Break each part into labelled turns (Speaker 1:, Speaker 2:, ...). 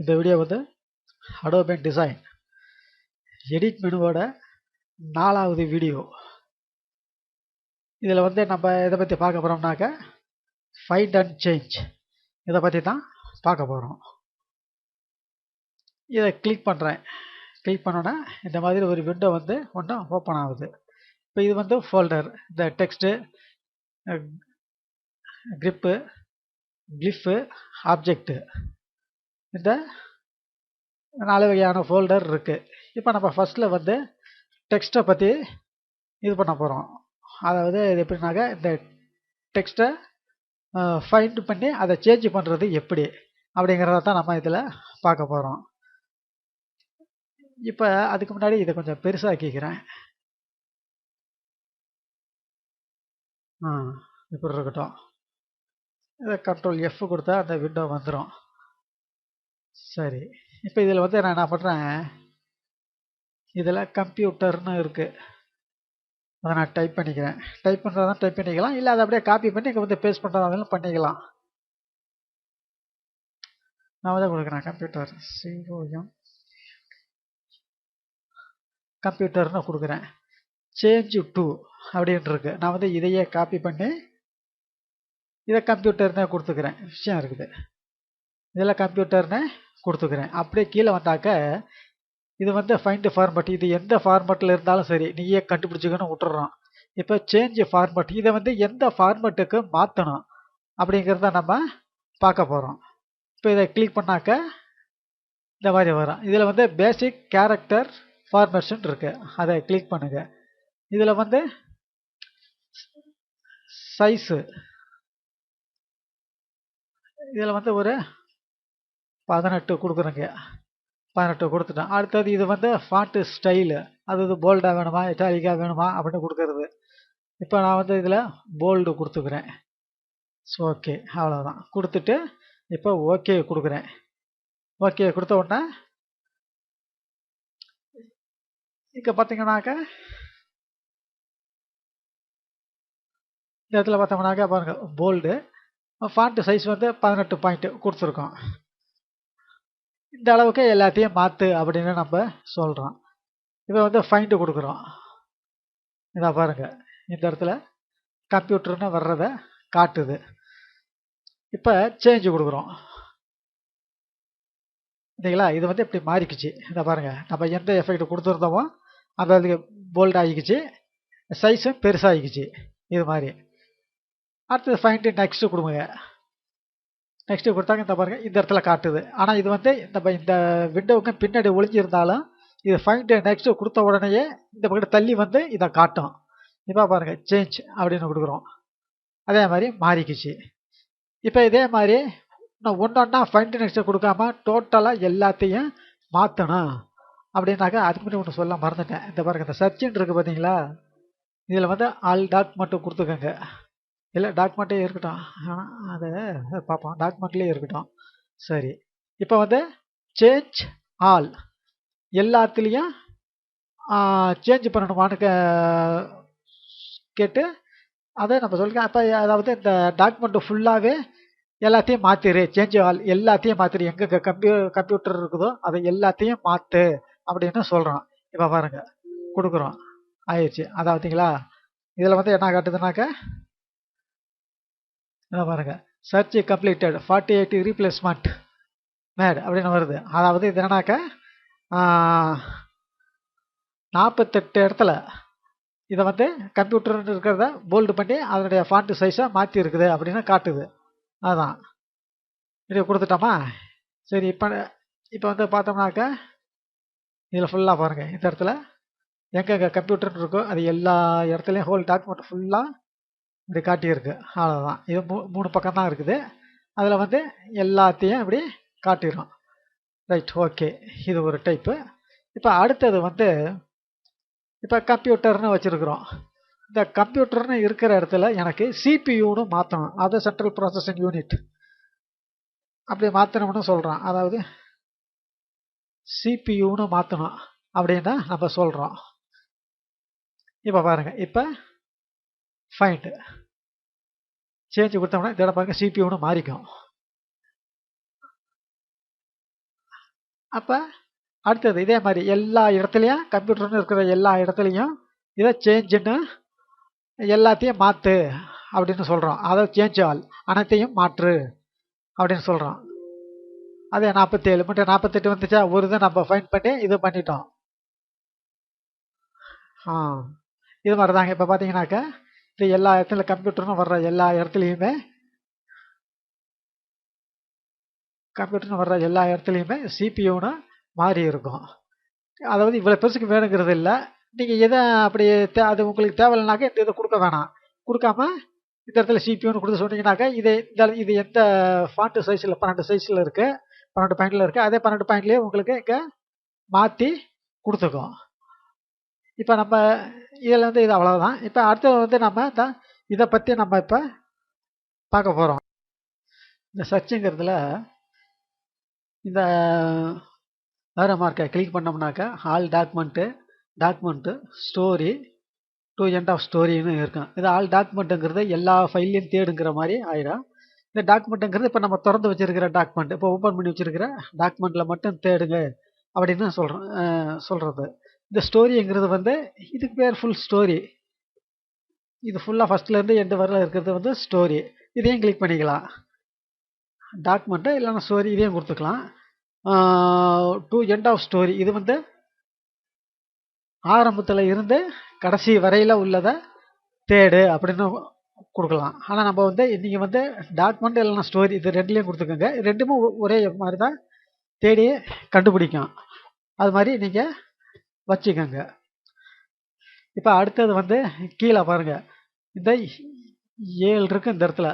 Speaker 1: இந்த வீடியோ வந்து adobe design edit மெனுவோட 4வது வீடியோ. இதில் வந்து நம்ம எதை பற்றி பார்க்க போகிறோம்னாக்க ஃபைண்ட் அண்ட் சேஞ்ச் இதை பற்றி தான் பார்க்க போகிறோம். இதை கிளிக் பண்ணுறேன். கிளிக் பண்ணோன்னா இந்த மாதிரி ஒரு விண்டோ வந்து ஒன்று ஓப்பன் ஆகுது. இப்போ இது வந்து ஃபோல்டர். இந்த டெக்ஸ்ட்டு, கிரிப்பு, கிளிஃபு, ஆப்ஜெக்ட்டு, இந்த 4 வகையான ஃபோல்டர் இருக்குது. இப்போ நம்ம ஃபஸ்ட்டில் வந்து டெக்ஸ்ட்டை பற்றி இது பண்ண போகிறோம். அதாவது இது எப்படின்னாக்க இந்த டெக்ஸ்ட்டை ஃபைண்ட் பண்ணி அதை சேஞ்ச் பண்ணுறது எப்படி அப்படிங்கிறத தான் நம்ம இதில் பார்க்க போகிறோம். இப்போ அதுக்கு முன்னாடி இதை கொஞ்சம் பெருசாக்கிக்கிறேன். இப்படி இருக்கட்டும். இதை கண்ட்ரோல் F கொடுத்தா அந்த விண்டோ வந்துடும். சரி, இப்போ இதில் வந்து நான் என்ன பண்ணுறேன், இதில் கம்ப்யூட்டர்னு இருக்குது, அதை நான் டைப் பண்ணிக்கிறேன். டைப் பண்ணுறதா டைப் பண்ணிக்கலாம், இல்லை அதை அப்படியே காப்பி பண்ணி இங்கே வந்து பேஸ்ட் பண்ணுறதாலும் பண்ணிக்கலாம். நான் வந்து கொடுக்குறேன் கம்ப்யூட்டர், COM கம்ப்யூட்டர்னு கொடுக்குறேன். சேஞ்ச் டு அப்படின்னு இருக்கு. நான் வந்து இதையே காப்பி பண்ணி இதை கம்ப்யூட்டர்னு கொடுத்துக்கிறேன். விஷயம் இருக்குது, இதில் கம்ப்யூட்டர்னு கொடுத்துக்கிறேன். அப்படியே கீழே வந்தாக்க இது வந்து ஃபைண்ட் ஃபார்மட். இது எந்த ஃபார்மட்டில் இருந்தாலும் சரி நீயே கண்டுபிடிச்சிக்கணும் விட்டுறோம். இப்போ சேஞ்ச் ஃபார்மட், இதை வந்து எந்த ஃபார்மட்டுக்கு மாற்றணும் அப்படிங்கிறத நம்ம பார்க்க போகிறோம். இப்போ இதை கிளிக் பண்ணாக்க இந்த மாதிரி வரும். இதில் வந்து பேசிக் கேரக்டர் ஃபார்மேஷன் இருக்குது, அதை கிளிக் பண்ணுங்கள். இதில் வந்து சைஸு, இதில் வந்து ஒரு 18 கொடுக்குறேங்க. 18 கொடுத்துட்டேன். அடுத்தது இது வந்து ஃபாண்ட்டு ஸ்டைலு, அது போல்டாக வேணுமா இட்டாலிக்காக வேணுமா அப்படின்னு கொடுக்கறது. இப்போ நான் வந்து இதில் போல்டு கொடுத்துக்கிறேன். ஓகே, அவ்வளோதான். கொடுத்துட்டு இப்போ ஓகே கொடுக்குறேன். ஓகே கொடுத்த உடனே இங்கே பார்த்தீங்கன்னாக்க இந்த இடத்துல பார்த்தோம்னாக்கா பாருங்கள், போல்டு ஃபாண்ட்டு சைஸ் வந்து 18 பாயிண்ட் கொடுத்துருக்கோம். இந்த அளவுக்கு எல்லாத்தையும் மாற்று அப்படின்னு நம்ம சொல்கிறோம். இப்போ வந்து ஃபைண்டு கொடுக்குறோம். இதை பாருங்கள், இந்த இடத்துல கம்ப்யூட்டர்னு வர்றதை காட்டுது. இப்போ சேஞ்சு கொடுக்குறோம். இல்லைங்களா, இது வந்து இப்படி மாறிக்குச்சு. இதை பாருங்கள், நம்ம எந்த எஃபெக்ட் கொடுத்துருந்தோமோ அந்த அதுக்கு போல்ட் ஆகிக்குச்சு, சைஸும் பெருசாகிக்குச்சு. இது மாதிரி அடுத்தது ஃபைண்டு நெக்ஸ்ட்டு கொடுங்க. நெக்ஸ்ட்டு கொடுத்தாங்க, இந்த பாருங்கள் இந்த இடத்துல காட்டுது. ஆனால் இது வந்து நம்ம இந்த விண்டோவுக்கு பின்னாடி ஒளிஞ்சிருந்தாலும் இது ஃபைண்டு நெக்ஸ்ட்டு கொடுத்த உடனேயே இந்த பக்கம் தள்ளி வந்து இதை காட்டும். இப்போ பாருங்கள் சேஞ்ச் அப்படின்னு கொடுக்குறோம், அதே மாதிரி மாறிக்குச்சு. இப்போ இதே மாதிரி நான் ஒன்றா ஃபைண்டு நெக்ஸ்ட்டு கொடுக்காம டோட்டலாக எல்லாத்தையும் மாற்றணும் அப்படின்னாக்கா அதுக்கு முன்னாடி ஒன்று சொல்ல மறந்துட்டேன். இந்த பாருங்கள், இந்த சர்ச்சின்னு இருக்குது பார்த்தீங்களா, இதில் வந்து ஆல் டாக்குமெண்ட்டு கொடுத்துக்கோங்க. இல்லை டாக்குமெண்ட்டே இருக்கட்டும், அதை பார்ப்போம், டாக்குமெண்ட்லேயே இருக்கட்டும். சரி, இப்போ வந்து சேஞ்ச் ஆல் எல்லாத்துலேயும் சேஞ்ச் பண்ணணுமான்னு கேட்டு அதை நம்ம சொல்லிக்கலாம். அப்போ அதாவது இந்த டாக்குமெண்ட்டு ஃபுல்லாகவே எல்லாத்தையும் மாற்றிடு, சேஞ்ச் ஆல் எல்லாத்தையும் மாற்றிடு, எங்கே கம்ப்யூட்டர் இருக்குதோ அதை எல்லாத்தையும் மாற்று அப்படின்னு சொல்கிறோம். இப்போ பாருங்கள் கொடுக்குறோம், ஆயிடுச்சு. அதாவதுங்களா இதில் வந்து என்ன காட்டுதுனாக்க என்ன பாருங்கள், சர்ச் கம்ப்ளீட்டட் 48 ரீப்ளேஸ்மெண்ட் மேட் அப்படின்னு வருது. அதாவது இது என்னன்னாக்க 48 இடத்துல இதை வந்து கம்ப்யூட்டர் இருக்கிறத போல்டு பண்ணி அதனுடைய ஃபாண்ட் சைஸை மாற்றி இருக்குது அப்படின்னு காட்டுது. அதுதான் இது கொடுத்துட்டோமா. சரி, இப்போ வந்து பார்த்தோம்னாக்க இதில் ஃபுல்லாக பாருங்கள், இந்த இடத்துல எங்கே கம்ப்யூட்டர் இருக்கோ அது எல்லா இடத்துலையும் ஹோல் டாக்குமெண்ட் ஃபுல்லாக இப்படி காட்டியிருக்கு. அவ்வளோதான். இது 3 பக்கம் தான் இருக்குது, அதில் வந்து எல்லாத்தையும் இப்படி காட்டிடும். ரைட், ஓகே, இது ஒரு டைப்பு. இப்போ அடுத்தது வந்து இப்போ கம்ப்யூட்டர்னு வச்சுருக்குறோம். இந்த கம்ப்யூட்டர்னு இருக்கிற இடத்துல எனக்கு சிபியூன்னு மாற்றணும், அது சென்ட்ரல் ப்ராசஸிங் யூனிட் அப்படி மாற்றணும்னு சொல்கிறோம். அதாவது சிபியூன்னு மாற்றணும் அப்படின்னு நம்ம சொல்கிறோம். இப்போ பாருங்கள், இப்போ ஃபைண்டு சேஞ்சு கொடுத்தோம்னா இதோட பாருங்கள் சிபியூன்னு மாறிக்கும். அப்போ அடுத்தது இதே மாதிரி எல்லா இடத்துலையும் கம்ப்யூட்டர்னு இருக்கிற எல்லா இடத்துலையும் இதை சேஞ்சுன்னு எல்லாத்தையும் மாற்று அப்படின்னு சொல்கிறோம். அதை சேஞ்ச் ஆல் அனைத்தையும் மாற்று அப்படின்னு சொல்கிறோம். அதே 47 மட்டும் 48 வந்துச்சா, ஒரு இதை நம்ம ஃபைண்ட் பண்ணி இது பண்ணிட்டோம். இது மாதிரி தாங்க. இப்போ பார்த்தீங்கன்னாக்கா இது எல்லா இடத்துல கம்ப்யூட்டர்னு வர்ற எல்லா இடத்துலையுமே சிபியூன்னு மாறி இருக்கும். அதாவது இவ்வளோ பெருசுக்கு வேணுங்கிறது இல்லை. நீங்கள் எதை அப்படி அது உங்களுக்கு தேவையில்லைனாக்கா இந்த இதை கொடுக்க வேணாம். கொடுக்காம இந்த இடத்துல சிபியூன்னு கொடுத்து சொன்னீங்கன்னாக்கா இது எந்த ஃபாண்ட்டு சைஸில் 12 சைஸில் இருக்குது, 12 பாயிண்டில் இருக்குது, அதே 12 பாயிண்ட்லேயே உங்களுக்கு இங்கே மாற்றி கொடுத்துக்கும். இப்போ நம்ம இதில் இது அவ்வளோதான். இப்போ அடுத்தது நம்ம இதை பற்றி நம்ம இப்போ பார்க்க போகிறோம். இந்த சர்ச்சுங்கிறதுல இந்த வேறு மார்க்கை கிளிக் பண்ணோம்னாக்கா all document story to end of ஸ்டோரின்னு இருக்கும். இது ஆல் டாக்குமெண்ட்டுங்கிறது எல்லா ஃபைல்லையும் தேடுங்கிற மாதிரி ஆயிடும். இந்த டாக்குமெண்ட்டுங்கிறது இப்போ நம்ம திறந்து வச்சிருக்கிற டாக்குமெண்ட், இப்போ ஓப்பன் பண்ணி வச்சிருக்கிற டாக்குமெண்ட்டில் மட்டும் தேடுங்க அப்படின்னு சொல்கிறது. இந்த ஸ்டோரிங்கிறது இதுக்கு பேர் ஃபுல் ஸ்டோரி. இது ஃபுல்லாக ஃபஸ்ட்லேருந்து எண்டு வரல இருக்கிறது ஸ்டோரி. இதையும் கிளிக் பண்ணிக்கலாம். டாக்குமெண்ட்டு இல்லைன்னா ஸ்டோரி இதையும் கொடுத்துக்கலாம். டு எண்ட் ஆஃப் ஸ்டோரி இது ஆரம்பத்தில் இருந்து கடைசி வரையில் உள்ளதை தேடு அப்படின்னு கொடுக்கலாம். ஆனால் நம்ம நீங்கள் டாக்குமெண்ட் இல்லைன்னா ஸ்டோரி இது ரெண்டுலேயும் கொடுத்துக்கோங்க. ரெண்டுமே ஒரே மாதிரி தான் தேடி கண்டுபிடிக்கும். அது மாதிரி நீங்கள் வச்சுக்கோங்க. இப்போ அடுத்தது கீழே பாருங்கள், இந்த 7 இருக்குது இந்த இடத்துல.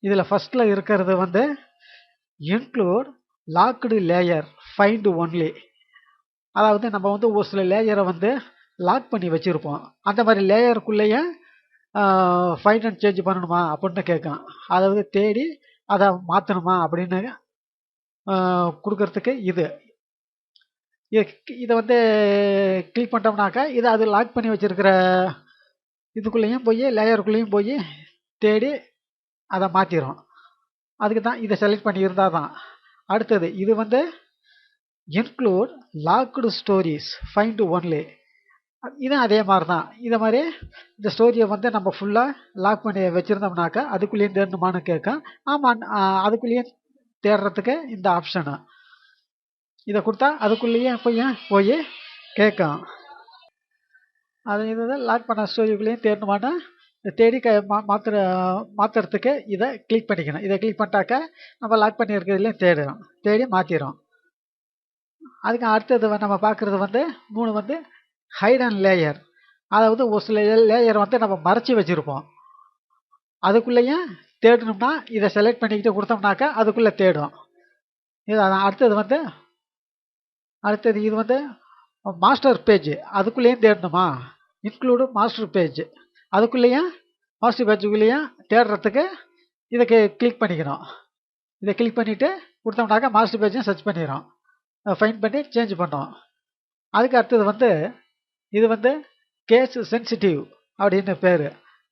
Speaker 1: இதில் ஃபஸ்ட்டில் இருக்கிறது include logged layer find only. அதாவது நம்ம ஒரு சில லேயரை லாக் பண்ணி வச்சுருப்போம். அந்த மாதிரி லேயருக்குள்ளேயே ஃபைண்ட் அண்ட் சேஞ்ச் பண்ணணுமா அப்படின்னு கேட்கும். அதாவது தேடி அதை மாற்றணுமா அப்படின்னு கொடுக்கறதுக்கு இதை கிளிக் பண்ணிட்டோம்னாக்கா இதை அது லாக் பண்ணி வச்சுருக்கிற இதுக்குள்ளேயும் போய் லேயருக்குள்ளேயும் போய் தேடி அதை மாற்றிடும். அதுக்கு தான் இதை செலக்ட் பண்ணி இருந்தால் தான். அடுத்தது இது include logged stories find only. இதுவும் அதே மாதிரி தான். இதை மாதிரி இந்த ஸ்டோரியை நம்ம ஃபுல்லாக லாக் பண்ணி வச்சுருந்தோம்னாக்கா அதுக்குள்ளேயும் தேடணுமான்னு கேட்கும். ஆமாம், அதுக்குள்ளேயே தேடுறதுக்கு இந்த ஆப்ஷனு இதை கொடுத்தா அதுக்குள்ளேயே போய் கேட்கும். அது லாக் பண்ண ஸ்டோரிக்குள்ளேயும் தேடணுமான்னு தேடி மாற்றுறதுக்கு இதை கிளிக் பண்ணிக்கணும். இதை கிளிக் பண்ணிட்டாக்கா நம்ம லாக் பண்ணியிருக்கிறதுலையும் தேடி மாற்றிடும். அதுக்கு அடுத்தது நம்ம பார்க்குறது 3 ஹைட் அண்ட் லேயர். அதாவது ஒரு சில லேயர் நம்ம மறைச்சி வச்சுருப்போம். அதுக்குள்ளேயும் தேடணும்னா இதை செலக்ட் பண்ணிக்கிட்டு கொடுத்தோம்னாக்கா அதுக்குள்ளே தேடும். இது அடுத்தது இது மாஸ்டர் பேஜ். அதுக்குள்ளேயும் தேடணுமா, இன்க்ளூடு மாஸ்டர் பேஜ். அதுக்குள்ளேயும் மாஸ்டர் பேஜுக்குள்ளேயும் தேடுறதுக்கு இதை கிளிக் பண்ணிக்கணும். இதை கிளிக் பண்ணிவிட்டு கொடுத்தோம்னாக்கா மாஸ்டர் பேஜையும் சர்ச் பண்ணிடும், ஃபைண்ட் பண்ணி சேஞ்ச் பண்ணோம். அதுக்கு அடுத்தது இது கேஸ் சென்சிட்டிவ் அப்படின்னு பேர்.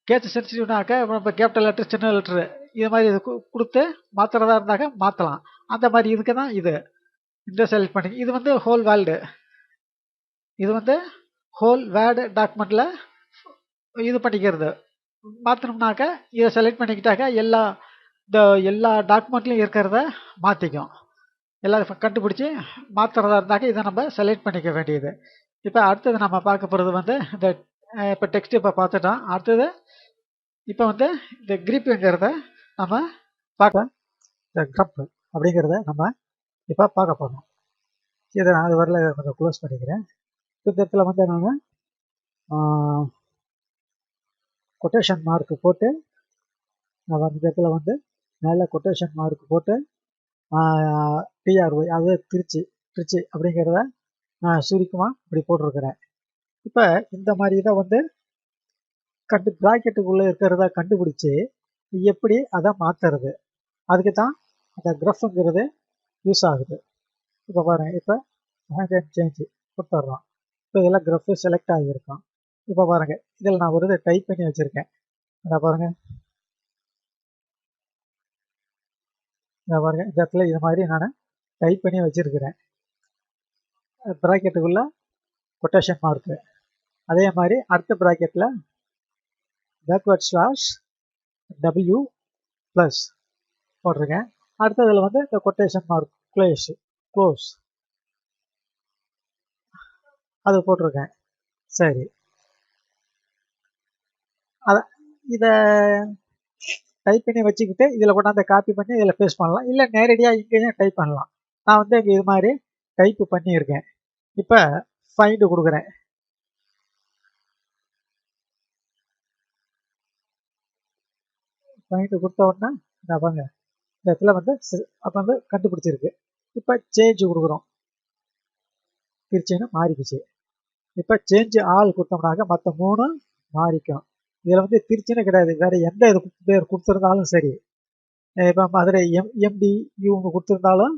Speaker 1: கேஸ் சென்சிட்டிவ்னாக்கா இப்போ கேபிட்டல் லெட்ரு சின்ன லெட்ரு இது மாதிரி இது கொடுத்து மாற்றுறதா இருந்தாக்கா மாற்றலாம். அந்த மாதிரி இதுக்கு தான் இந்த செலக்ட் பண்ணி இது ஹோல் வேர்ல்டு. இது ஹோல் வேர்டு டாக்குமெண்ட்டில் இது பண்ணிக்கிறது. மாற்றணும்னாக்கா இதை செலக்ட் பண்ணிக்கிட்டாக்கா எல்லா டாக்குமெண்ட்லையும் இருக்கிறத மாற்றிக்கும். எல்லாம் கண்டுபிடிச்சி மாற்றுறதா இருந்தாக்கா இதை நம்ம செலக்ட் பண்ணிக்க வேண்டியது. இப்போ அடுத்தது நம்ம பார்க்க போகிறது இந்த இப்போ டெக்ஸ்ட் இப்போ பார்த்துட்டோம். அடுத்தது இப்போ இந்த கிரிப்புங்கிறத நம்ம பார்க்க, இந்த கிரப் அப்படிங்கிறத நம்ம இப்போ பார்க்க போகிறோம். இதை நான் அது வரல கொஞ்சம் க்ளோஸ் பண்ணிக்கிறேன். இந்த இடத்துல நான் கொட்டேஷன் மார்க் போட்டு நான் இந்த இடத்துல மேலே கொட்டேஷன் மார்க் போட்டு டிஆர்ஒய் அது திருச்சி அப்படிங்கிறத நான் சுருக்கமாக இப்படி போட்டிருக்கிறேன். இப்போ இந்த மாதிரி தான் ப்ராக்கெட்டுக்குள்ளே இருக்கிறத கண்டுபிடிச்சி எப்படி அதை மாற்றுறது, அதுக்கு தான் அந்த கிரஃப்ங்கிறது யூஸ் ஆகுது. இப்போ பாருங்கள், இப்போ சேஞ்சு கொடுத்துட்றோம். இப்போ இதெல்லாம் கிரஃப் செலக்ட் ஆகியிருக்கும். இப்போ பாருங்கள், இதில் நான் ஒரு இதை டைப் பண்ணி வச்சுருக்கேன். அதை பாருங்கள், இந்த இடத்துல இது மாதிரி நான் டைப் பண்ணி வச்சுருக்கிறேன். ப்ராக்கெட்டுக்குள்ள கொட்டேஷன் மார்க்கு. அதே மாதிரி அடுத்த ப்ராக்கெட்டில் பேக்வர்ட் ஸ்லாஷ் டபிள்யூ ப்ளஸ் போட்டிருக்கேன். அடுத்ததில் வந்து இந்த கொட்டேஷன் மார்க் க்ளோஸ் அது போட்டிருக்கேன். சரி, அதை இதை டைப் பண்ணி வச்சுக்கிட்டு இதில் கொண்டாந்து காப்பி பண்ணி இதில் பேஸ்ட் பண்ணலாம், இல்லை நேரடியாக இங்கேயும் டைப் பண்ணலாம். நான் வந்து இங்கே இது மாதிரி டைப்பு பண்ணியிருக்கேன். இப்போ ஃபைண்டு கொடுக்குறேன். ஃபைண்டு கொடுத்த உடனே நான் பாருங்க இந்த இடத்துல வந்து அப்போ வந்து கண்டுபிடிச்சிருக்கு. இப்போ சேஞ்ச் கொடுக்குறோம், திருச்சின்னு மாறிக்குச்சு. இப்போ சேஞ்ச் ஆள் கொடுத்தோம்னாக்க மற்ற 3 மாறிக்கும். இதில் வந்து திருச்சின்னு கிடையாது, வேறு எந்த இது பேர் கொடுத்துருந்தாலும் சரி. இப்போ மதுரை எம்டி இவங்க கொடுத்துருந்தாலும்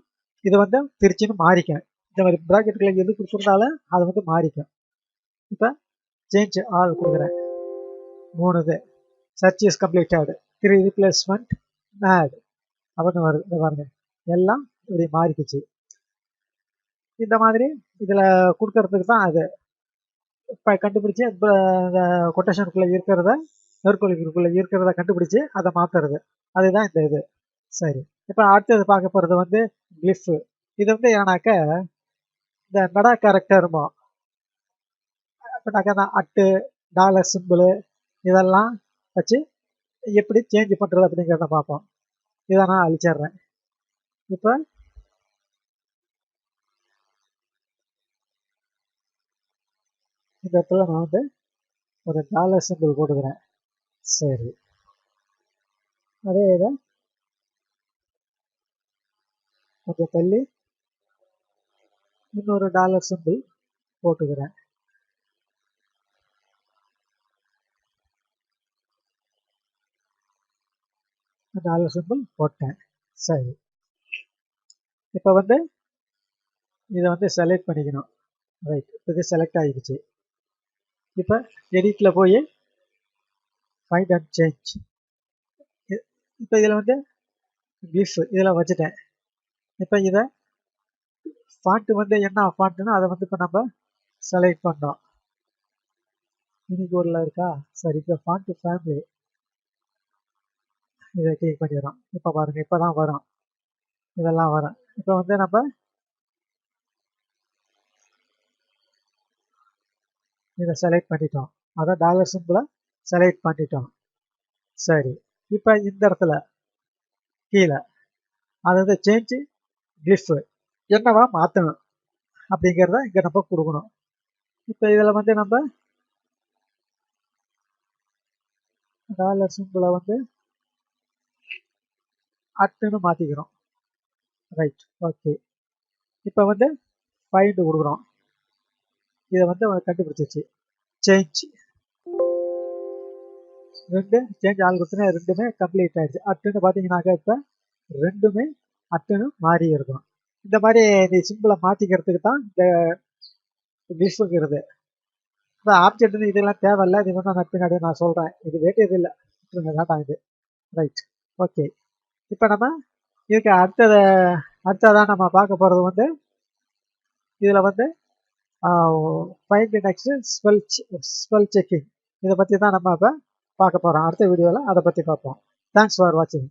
Speaker 1: இது வந்து திருச்சின்னு மாறிக்கும். இந்த மாதிரி ப்ராக்கெட்டுகளை எது கொடுத்துருந்தாலும் அது வந்து மாறிக்கும். இப்போ சேஞ்ச் ஆள் கொடுக்குறேன். 3 இது search is completed, 3 replacement add அப்படின்னு வருது. இந்த பாருங்க எல்லாம் இப்படி மாறிக்குச்சு. இந்த மாதிரி இதில் கொடுக்கறதுக்கு தான் அது இப்போ கண்டுபிடிச்சி இப்போ இந்த கொட்டேஷனுக்குள்ளே இருக்கிறத நெற்கொள்கைக்குள்ளே இருக்கிறத கண்டுபிடிச்சி அதை மாற்றுறது, அதுதான் இந்த இது. சரி, இப்போ அடுத்தது பார்க்க போகிறது வந்து கிளிஃப். இது வந்து ஏன்னாக்க இந்த மெடா கேரக்டருமோ அப்படின்னாக்கா தான் அட்டு டாலர் சிம்பிளு இதெல்லாம் வச்சு எப்படி சேஞ்ச் பண்ணுறது அப்படிங்கிறத பார்ப்போம். இதை நான் அழிச்சிட்றேன். இப்போ இந்த இடத்துல நான் வந்து ஒரு டாலர் சிம்பிள் போட்டுக்கிறேன். சரி, அதே இதை கொஞ்சம் தள்ளி இன்னொரு டாலர் சிம்பிள் போட்டுக்கிறேன். டாலர் சிம்பிள் போட்டேன். சரி, இப்போ வந்து இதை வந்து செலக்ட் பண்ணிக்கணும். ரைட், இது செலக்ட் ஆகிடுச்சு. இப்போ எடிட்டில் போய் ஃபைண்ட் அண்ட் சேஞ்ச். இப்போ இதில் வந்து கிளிஃப் இதில் வச்சுட்டேன். இப்போ இதை ஃபாண்ட்டு வந்து என்ன ஃபாண்ட்டுன்னா அதை வந்து இப்போ நம்ம செலக்ட் பண்ணோம். யூனிகோடில் இருக்கா? சரி, இப்போ ஃபாண்ட்டு ஃபேமிலி இதை கிளிக் பண்ணிடுறோம். இப்போ பாருங்கள் இப்போ தான் வரும், இதெல்லாம் வரும். இப்போ வந்து நம்ம இதை செலக்ட் பண்ணிட்டோம், அதான் டாலர் சிம்பிளை செலக்ட் பண்ணிட்டோம். சரி, இப்போ இந்த இடத்துல கீழே அதாவது சேஞ்சு கிளிஃப் என்னவா மாற்றணும் அப்படிங்கிறத இங்கே நம்ம கொடுக்கணும். இப்போ இதில் வந்து நம்ம டாலர் சிம்பிளை வந்து அட்டுன்னு மாற்றிக்கிறோம். Right, okay. இப்போ வந்து ஃபைண்டு கொடுக்குறோம். இதை வந்து கண்டுபிடிச்சிச்சு. சேஞ்ச் 2 சேஞ்ச் ஆள் கொடுத்தோன்னா ரெண்டுமே கம்ப்ளீட் ஆகிடுச்சு. அட்டுன்னு பார்த்தீங்கன்னாக்கா இப்போ ரெண்டுமே அட்டுன்னு மாறி இருக்கும். இந்த மாதிரி இந்த சிம்பிளை மாற்றிக்கிறதுக்கு தான் இந்த கிளிஃப்ங்கிறது. இந்த ஆப்ஜெக்ட்னு இதெல்லாம் தேவையில்லை, இது வந்து நான் பின்னாடி நான் சொல்கிறேன், இது வேண்டியது இல்லை, வேண்டாம் இது. Right, okay. இப்போ நம்ம இதுக்கு அடுத்ததான் நம்ம பார்க்க போகிறது வந்து இதில் வந்து ஃபைண்ட் நெக்ஸ்ட் ஸ்பெல் செக்கிங். இதை பற்றி தான் நம்ம இப்போ பார்க்க போகிறோம். அடுத்த வீடியோவில் அதை பற்றி பார்ப்போம். தேங்க்ஸ் ஃபார் வாட்சிங்.